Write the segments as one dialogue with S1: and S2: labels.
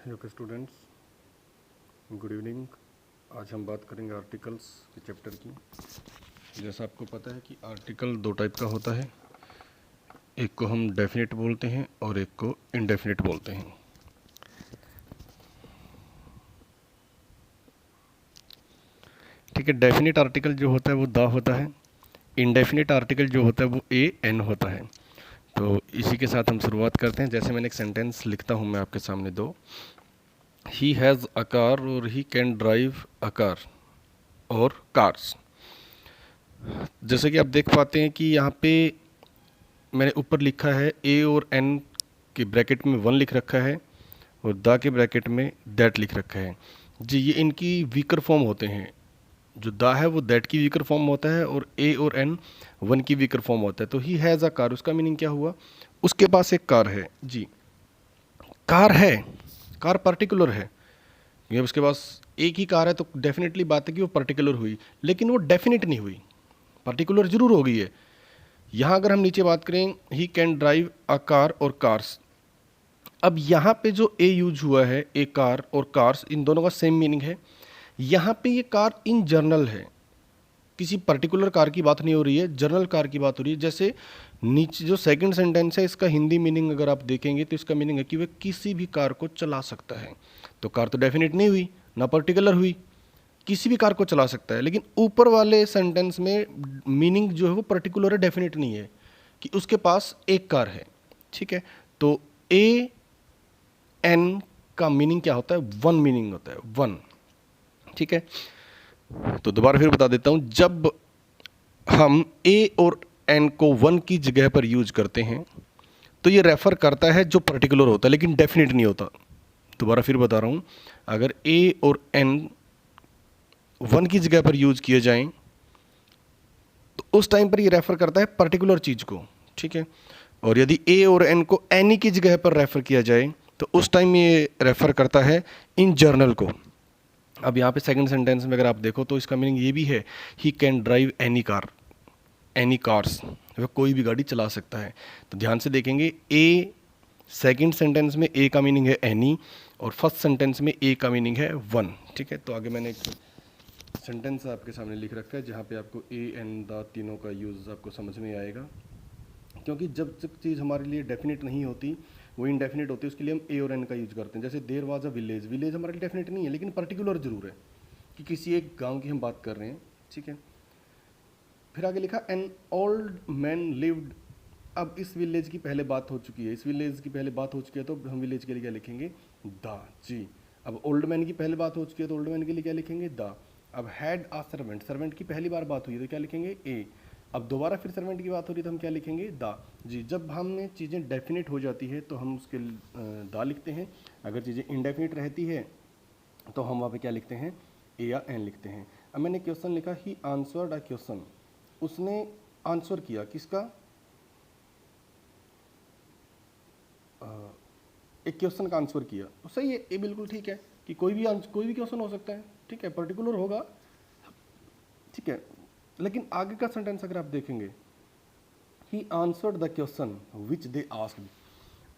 S1: Okay students, good evening. आज हम बात करेंगे आर्टिकल्स के चैप्टर की। जैसा आपको पता है कि आर्टिकल दो टाइप का होता है, एक को हम डेफिनेट बोलते हैं और एक को इनडेफिनेट बोलते हैं। ठीक है, डेफिनेट आर्टिकल जो होता है वो द होता है, इनडेफिनेट आर्टिकल जो होता है वो ए एन होता है। तो इसी के साथ हम शुरुआत करते हैं। जैसे मैंने एक सेंटेंस लिखता हूँ मैं आपके सामने दो, ही हैज़ अ कार और he can drive a car और कार्स। जैसे कि आप देख पाते हैं कि यहाँ पे मैंने ऊपर लिखा है ए और एन के ब्रैकेट में वन लिख रखा है और द के ब्रैकेट में दैट लिख रखा है। जी, ये इनकी वीकर फॉर्म होते हैं। जो द है वो दैट की वीकर फॉर्म होता है और ए और एन वन की वीकर फॉर्म होता है। तो ही हैज़ अ कार, उसका मीनिंग क्या हुआ? उसके पास एक कार है। जी, कार है, कार पर्टिकुलर है। ये उसके पास एक ही कार है तो डेफिनेटली बात है कि वो पर्टिकुलर हुई, लेकिन वो डेफिनेट नहीं हुई, पर्टिकुलर जरूर हो गई है। यहाँ अगर हम नीचे बात करें, he can drive a car और कार्स। अब यहाँ पे जो ए यूज हुआ है, ए कार और कार्स, इन दोनों का सेम मीनिंग है। यहाँ पे ये कार इन जनरल है, किसी पर्टिकुलर कार की बात नहीं हो रही है, जनरल कार की बात हो रही है। जैसे नीचे जो सेकंड सेंटेंस है, इसका हिंदी मीनिंग अगर आप देखेंगे तो इसका मीनिंग है कि वह किसी भी कार को चला सकता है। तो कार तो डेफिनेट नहीं हुई, ना पर्टिकुलर हुई, किसी भी कार को चला सकता है। लेकिन ऊपर वाले सेंटेंस में मीनिंग जो है वो पर्टिकुलर है, डेफिनेट नहीं है कि उसके पास एक कार है। ठीक है, तो ए एन का मीनिंग क्या होता है? वन मीनिंग होता है, वन। ठीक है, तो दोबारा फिर बता देता हूं, जब हम ए और एन को वन की जगह पर यूज करते हैं तो ये रेफर करता है जो पर्टिकुलर होता है, लेकिन डेफिनेट नहीं होता। दोबारा फिर बता रहा हूं, अगर ए और एन वन की जगह पर यूज किए जाएं तो उस टाइम पर ये रेफर करता है पर्टिकुलर चीज को। ठीक है, और यदि ए और एन को एनी की जगह पर रेफर किया जाए तो उस टाइम ये रेफर करता है इन जर्नल को। अब यहाँ पे सेकंड सेंटेंस में अगर आप देखो तो इसका मीनिंग ये भी है, he can drive any car, any cars, वह कोई भी गाड़ी चला सकता है। तो ध्यान से देखेंगे, ए सेकंड सेंटेंस में ए का मीनिंग है एनी और फर्स्ट सेंटेंस में ए का मीनिंग है वन। ठीक है, तो आगे मैंने एक सेंटेंस आपके सामने लिख रखा है जहाँ पे आपको ए एन द तीनों का यूज़ आपको समझ में आएगा। क्योंकि जब तक चीज़ हमारे लिए डेफिनेट नहीं होती, वो इनडेफिनेट होती है, उसके लिए हम ए और एन का यूज करते हैं। जैसे there was a village, village हमारे लिए डेफिनेट नहीं है लेकिन पर्टिकुलर जरूर है कि किसी एक गांव की हम बात कर रहे हैं। ठीक है, फिर आगे लिखा एन ओल्ड मैन लिव्ड। अब इस विलेज की पहले बात हो चुकी है, इस विलेज की पहले बात हो चुकी है तो हम विलेज के लिए क्या लिखेंगे? द। जी, अब ओल्ड मैन की पहले बात हो चुकी है तो ओल्ड मैन के लिए क्या लिखेंगे? द। अब हैड आ सर्वेंट, सर्वेंट की पहली बार बात हुई है तो क्या लिखेंगे? ए। अब दोबारा फिर सर्वेंट की बात हो रही है तो हम क्या लिखेंगे? द। जी, जब हमने चीज़ें डेफिनेट हो जाती है तो हम उसके द लिखते हैं। अगर चीज़ें इनडेफिनेट रहती है तो हम वहाँ पे क्या लिखते हैं? ए या एन लिखते हैं। अब मैंने क्वेश्चन लिखा, ही आंसर्ड अ क्वेश्चन, उसने आंसर किया किसका? एक क्वेश्चन का आंसर किया, तो सही है, ये बिल्कुल ठीक है कि कोई भी क्वेश्चन हो सकता है। ठीक है, पर्टिकुलर होगा। ठीक है, लेकिन आगे का सेंटेंस अगर आप देखेंगे, he answered the question which they asked.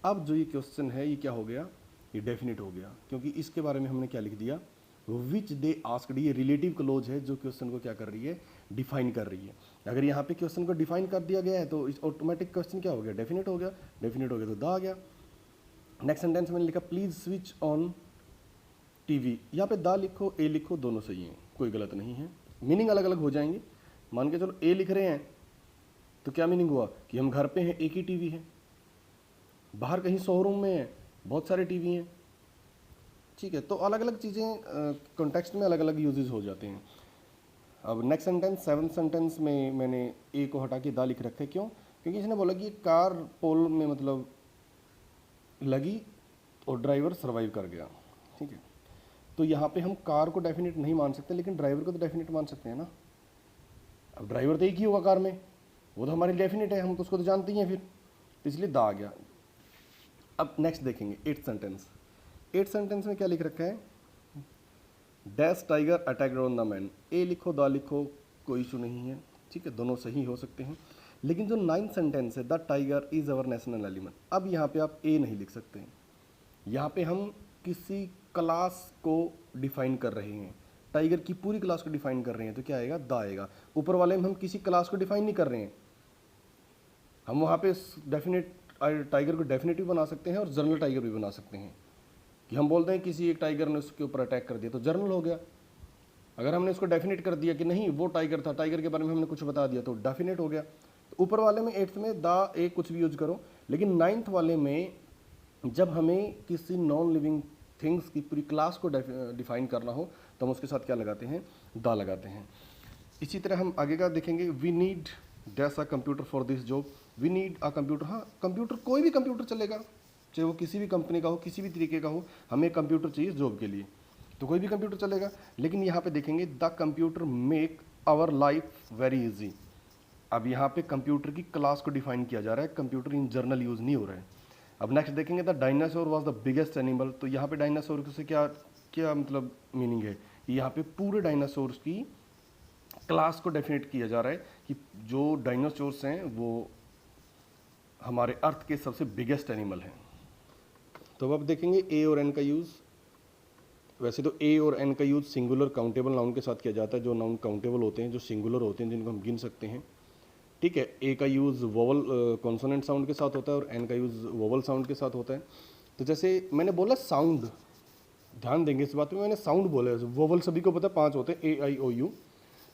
S1: अब जो ये क्वेश्चन है ये क्या हो गया? ये डेफिनेट हो गया, क्योंकि इसके बारे में हमने क्या लिख दिया? विच दे आस्क्ड। ये रिलेटिव क्लोज है जो क्वेश्चन को क्या कर रही है? डिफाइन कर रही है। अगर यहाँ पे क्वेश्चन को डिफाइन कर दिया गया है तो इस ऑटोमेटिक क्वेश्चन क्या हो गया? डेफिनेट हो गया। डेफिनेट हो गया तो द आ गया। नेक्स्ट सेंटेंस मैंने लिखा, प्लीज स्विच ऑन टीवी। यहाँ पे द लिखो ए लिखो, दोनों सही हैं, कोई गलत नहीं है। मीनिंग अलग अलग हो जाएंगे। मान के चलो ए लिख रहे हैं तो क्या मीनिंग हुआ कि हम घर पे हैं, एक ही टीवी है। बाहर कहीं शोरूम में है, बहुत सारे टीवी हैं। ठीक है, तो अलग अलग चीज़ें कॉन्टेक्स्ट में अलग अलग यूजेस हो जाते हैं। अब नेक्स्ट सेंटेंस, सेवन्थ सेंटेंस में मैंने ए को हटा के दा लिख रखा है। क्यों? क्योंकि इसने बोला कि कार पोल में मतलब लगी और ड्राइवर सर्वाइव कर गया। ठीक है, तो यहाँ पे हम कार को डेफिनेट नहीं मान सकते लेकिन ड्राइवर को तो डेफिनेट मान सकते हैं ना। अब ड्राइवर तो एक ही होगा कार में, वो तो हमारी डेफिनेट है, हम तो उसको तो जानते ही हैं फिर, तो इसलिए दा आ गया। अब नेक्स्ट देखेंगे एट्थ सेंटेंस। एट्थ सेंटेंस में क्या लिख रखा है? Dash tiger attacked on the man. A लिखो द लिखो, कोई इशू नहीं है। ठीक है, दोनों सही हो सकते हैं। लेकिन जो नाइन्थ सेंटेंस है, the tiger is our national element, अब यहाँ पे आप ए नहीं लिख सकते हैं। यहाँ पे हम किसी क्लास को डिफाइन कर रहे हैं, टाइगर की पूरी क्लास को डिफाइन कर रहे हैं, तो क्या आएगा? द आएगा। ऊपर वाले में हम किसी क्लास को डिफाइन नहीं कर रहे हैं, हम वहाँ पे डेफिनेट टाइगर को डेफिनेटिव बना सकते हैं और जर्नल टाइगर भी बना सकते हैं, कि हम बोलते हैं किसी एक टाइगर ने उसके ऊपर अटैक कर दिया तो जर्नल हो गया। अगर हमने उसको डेफिनेट कर दिया कि नहीं वो टाइगर था, टाइगर के बारे में हमने कुछ बता दिया तो डेफिनेट हो गया। तो ऊपर वाले में 8th में द ए कुछ भी यूज करो, लेकिन 9th वाले में जब हमें किसी नॉन लिविंग थिंग्स की पूरी क्लास को डिफाइन करना हो तो हम उसके साथ क्या लगाते हैं? द लगाते हैं। इसी तरह हम आगे का देखेंगे, we need dash a computer for this job, we need a computer. हाँ, कंप्यूटर, कोई भी कंप्यूटर चलेगा, चाहे वो किसी भी कंपनी का हो, किसी भी तरीके का हो, हमें कंप्यूटर चाहिए जॉब के लिए, तो कोई भी कंप्यूटर चलेगा। लेकिन यहाँ पे देखेंगे the computer make our life very easy. अब यहाँ पे कंप्यूटर की क्लास को डिफाइन किया जा रहा है, कंप्यूटर इन जर्नल यूज़ नहीं हो रहा है। अब नेक्स्ट देखेंगे the dinosaur was the biggest animal, तो यहाँ पे डायनासोर से क्या क्या मतलब मीनिंग है? यहाँ पे पूरे डायनासोर्स की क्लास को डेफिनेट किया जा रहा है कि जो डायनासोर्स हैं वो हमारे अर्थ के सबसे बिगेस्ट एनिमल हैं। तो अब देखेंगे ए और एन का यूज़। वैसे तो ए और एन का यूज़ सिंगुलर काउंटेबल नाउन के साथ किया जाता है, जो नाउन काउंटेबल होते हैं, जो सिंगुलर होते हैं, जिनको हम गिन सकते हैं। ठीक है, ए का यूज़ वोवल कॉन्सोनेंट साउंड के साथ होता है और एन का यूज़ वोवल साउंड के साथ होता है। तो जैसे मैंने बोला साउंड, ध्यान देंगे इस बात में, मैंने साउंड बोला है। वोवल सभी को पता है 5 होते हैं, ए आई ओ यू।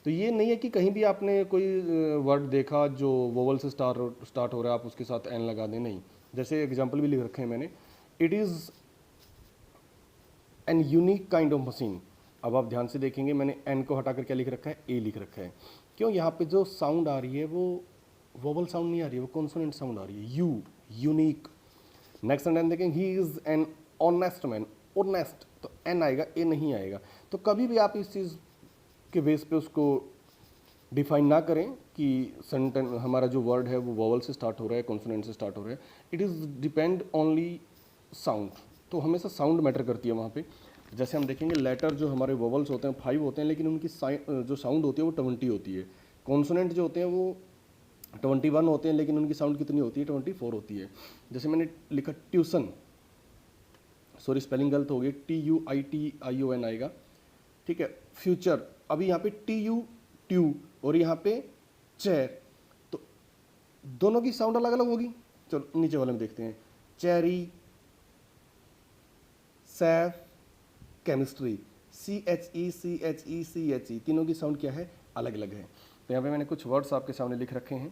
S1: तो ये नहीं है कि कहीं भी आपने कोई वर्ड देखा जो वोवल से स्टार्ट हो रहा है आप उसके साथ एन लगा दें, नहीं। जैसे एग्जाम्पल भी लिख रखे हैं मैंने, it is an unique kind of machine. अब आप ध्यान से देखेंगे मैंने एन को हटाकर क्या लिख रखा है? ए लिख रखा है। क्यों? यहाँ पे जो साउंड आ रही है वो वोवल साउंड नहीं आ रही है, वो कॉन्सोनेंट साउंड आ रही है, यू, यूनिक। नेक्स्ट सेंटेंस देखें, he is an honest man. Honest तो एन आएगा, ए नहीं आएगा। तो कभी भी आप इस चीज़ के बेस पे उसको डिफाइन ना करें कि सेंटेंस हमारा जो वर्ड है वो वोवल से स्टार्ट हो रहा है, कॉन्सोनेंट से स्टार्ट हो रहा है। It is depend only sound, तो हमेशा साउंड मैटर करती है वहाँ पे। जैसे हम देखेंगे लेटर जो हमारे वोवल्स होते हैं 5 होते हैं, लेकिन उनकी जो साउंड होती है वो 20 होती है। कॉन्सोनेंट जो होते हैं वो 21 होते हैं, लेकिन उनकी साउंड कितनी होती है? 24 होती है। जैसे मैंने लिखा ट्यूशन, सॉरी स्पेलिंग गलत हो गई, TUITION आएगा। ठीक है, फ्यूचर, अभी यहाँ पे TU ट्यू और यहाँ पे चेयर, तो दोनों की साउंड अलग अलग होगी। चलो नीचे वाले में देखते हैं, चेरी, सैफ, केमिस्ट्री, CHE तीनों की साउंड क्या है? अलग अलग है। तो यहाँ पे मैंने कुछ वर्ड्स आपके सामने लिख रखे हैं,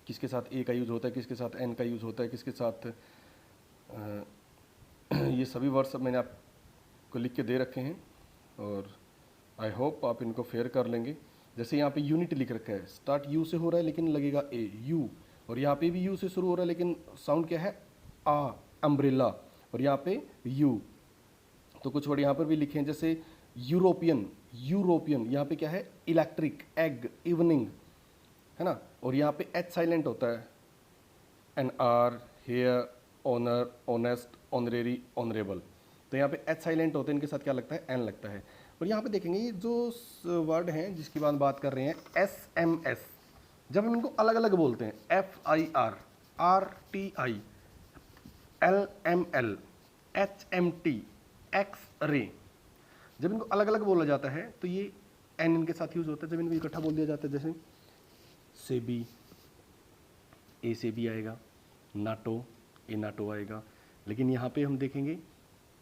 S1: किसके साथ ए का यूज़ होता है, किसके साथ एन का यूज़ होता है, किसके साथ ये सभी वर्ड्स अब मैंने आपको लिख के दे रखे हैं और आई होप आप इनको फेयर कर लेंगे। जैसे यहाँ पे यूनिट लिख रखा है, स्टार्ट यू से हो रहा है लेकिन लगेगा ए, यू, और यहाँ पे भी यू से शुरू हो रहा है लेकिन साउंड क्या है? आ, अम्ब्रेला, और यहाँ पे यू। तो कुछ वर्ड यहाँ पर भी लिखे हैं, जैसे यूरोपियन, यूरोपियन, यहाँ पे क्या है? इलेक्ट्रिक, एग, इवनिंग, है ना। और यहाँ पे एच साइलेंट होता है, an hour, heir, honour, honest, honorary, honourable. तो यहाँ पे एच साइलेंट होते हैं, इनके साथ क्या लगता है? एन लगता है। और यहाँ पे देखेंगे ये जो वर्ड हैं जिसकी बात कर रहे हैं, SMS, जब हम इनको अलग अलग बोलते हैं, FIR, RTI, LML, HMT, X-ray, जब इनको अलग अलग बोला जाता है तो ये एन इनके साथ यूज होता है। जब इनको इकट्ठा बोल दिया जाता है, जैसे सेबी, ए से भी आएगा, नाटो, ए नाटो आएगा। लेकिन यहाँ पे हम देखेंगे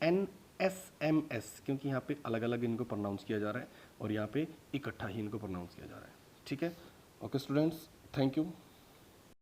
S1: NSMS, क्योंकि यहाँ पे अलग अलग इनको प्रोनाउंस किया जा रहा है और यहाँ पे इकट्ठा ही इनको प्रोनाउंस किया जा रहा है। ठीक है, ओके स्टूडेंट्स, थैंक यू।